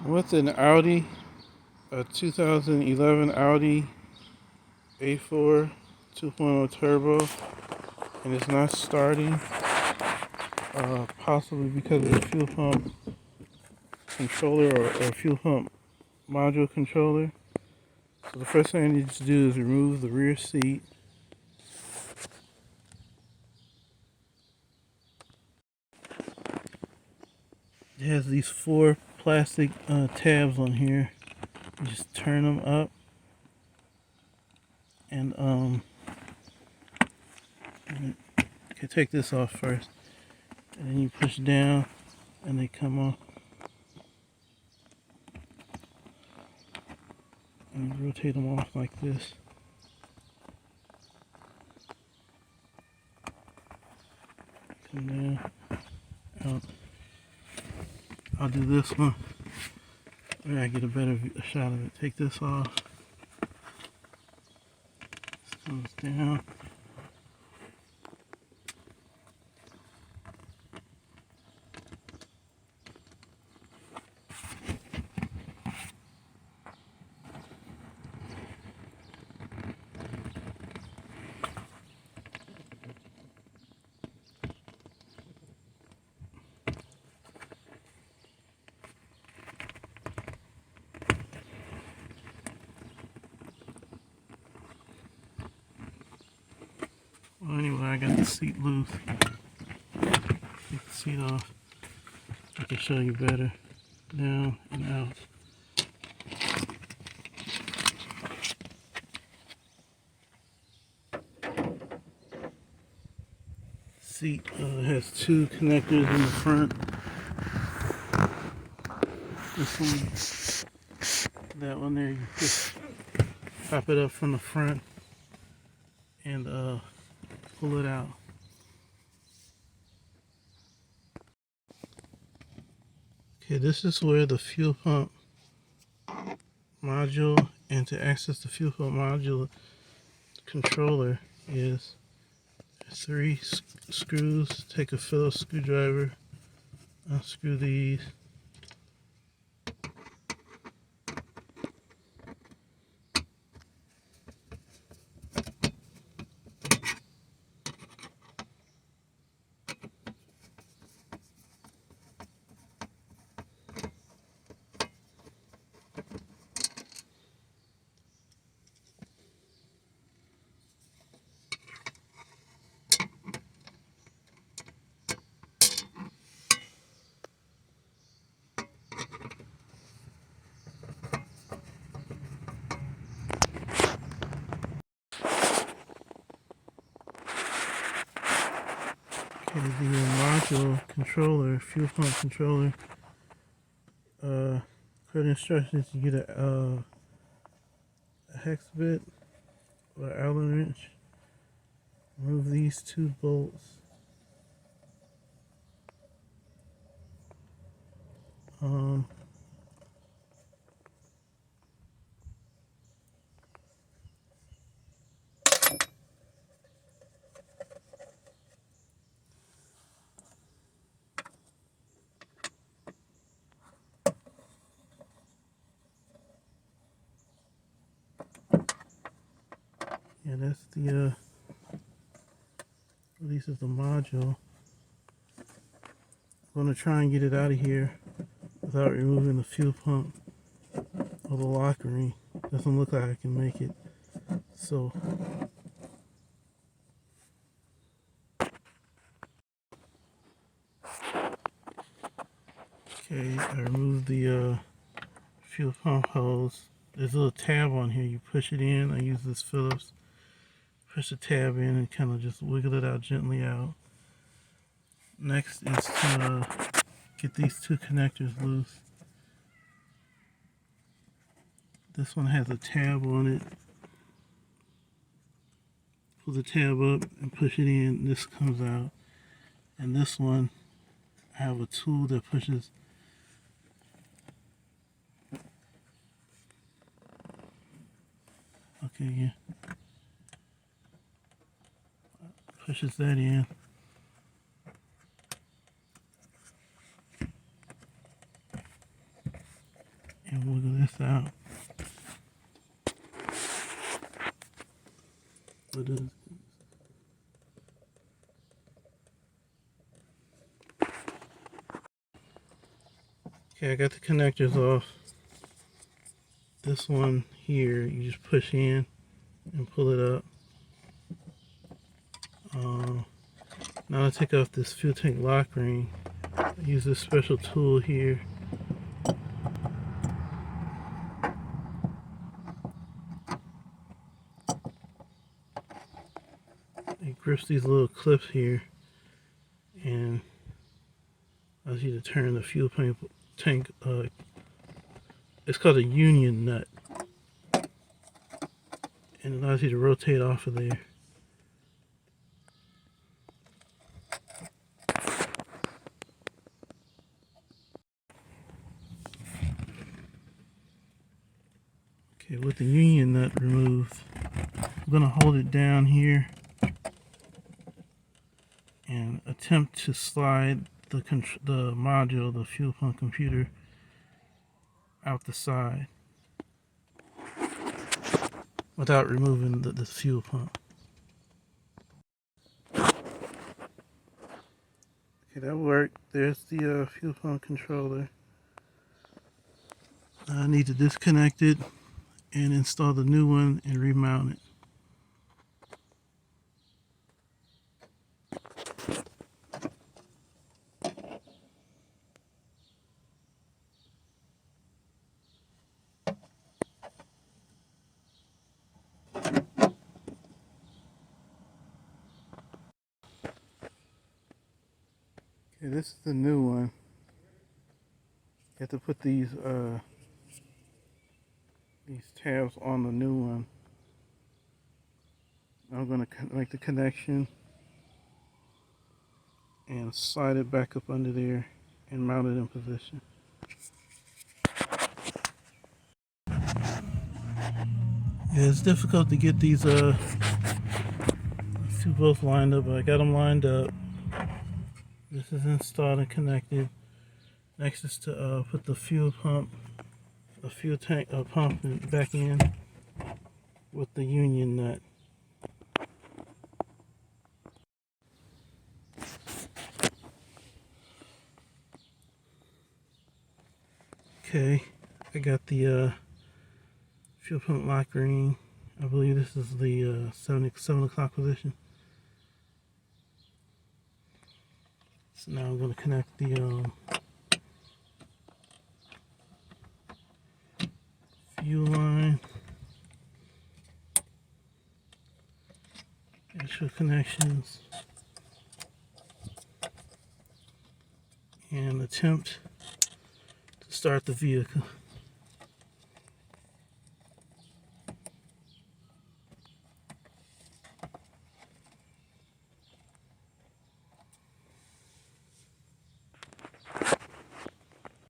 With an Audi, a 2011 Audi A4 2.0 turbo, and it's not starting, possibly because of the fuel pump controller or fuel pump module controller. So the first thing I need to do is remove the rear seat. It has these four plastic tabs on here. You just turn them up, and okay, take this off first, and then you push down, and they come off. And you rotate them off like this. Come down, out. I'll do this one. Maybe I get a better shot of it. Take this off. This comes down. Well, anyway, I got the seat loose. Take the seat off. I can show you better. Down and out. Seat has two connectors in the front. This one, that one there, you just pop it up from the front and pull it out. Okay, this is where the fuel pump module, and to access the fuel pump module controller is 3 screws. Take a Phillips screwdriver, unscrew these. Okay, the module controller, fuel pump controller, code instructions, you get a hex bit or Allen wrench. Remove these 2 bolts. Yeah, that's the this is the module. I'm going to try and get it out of here without removing the fuel pump or the lock ring. Doesn't look like I can make it. So okay, I removed the fuel pump hose. There's a little tab on here. You push it in. I use this Phillips. Push the tab in and kind of just wiggle it out gently out. Next is to get these 2 connectors loose. This one has a tab on it. Pull the tab up and push it in. This comes out. And this one, I have a tool that pushes. Okay, yeah. Pushes that in. and wiggle this out. Okay, I got the connectors off. This one here, you just push in and pull it up. Now to take off this fuel tank lock ring, I use this special tool here. It grips these little clips here, and allows you to turn the fuel tank. It's called a union nut, and it allows you to rotate off of there. Okay, with the union nut removed, I'm going to hold it down here and attempt to slide the module, the fuel pump computer, out the side without removing the fuel pump. Okay, that worked. There's the fuel pump controller. I need to disconnect it and install the new one and remount it. Okay, this is the new one. You have to put these tabs on the new one. I'm going to make the connection and slide it back up under there and mount it in position. Yeah, it's difficult to get these two both lined up, but I got them lined up. This is installed and connected. Next is to put the fuel tank pump back in with the union nut. Okay, I got the fuel pump lock ring. I believe this is the 7 o'clock position. So now I'm going to connect the fuel line. Extra connections. And attempt to start the vehicle.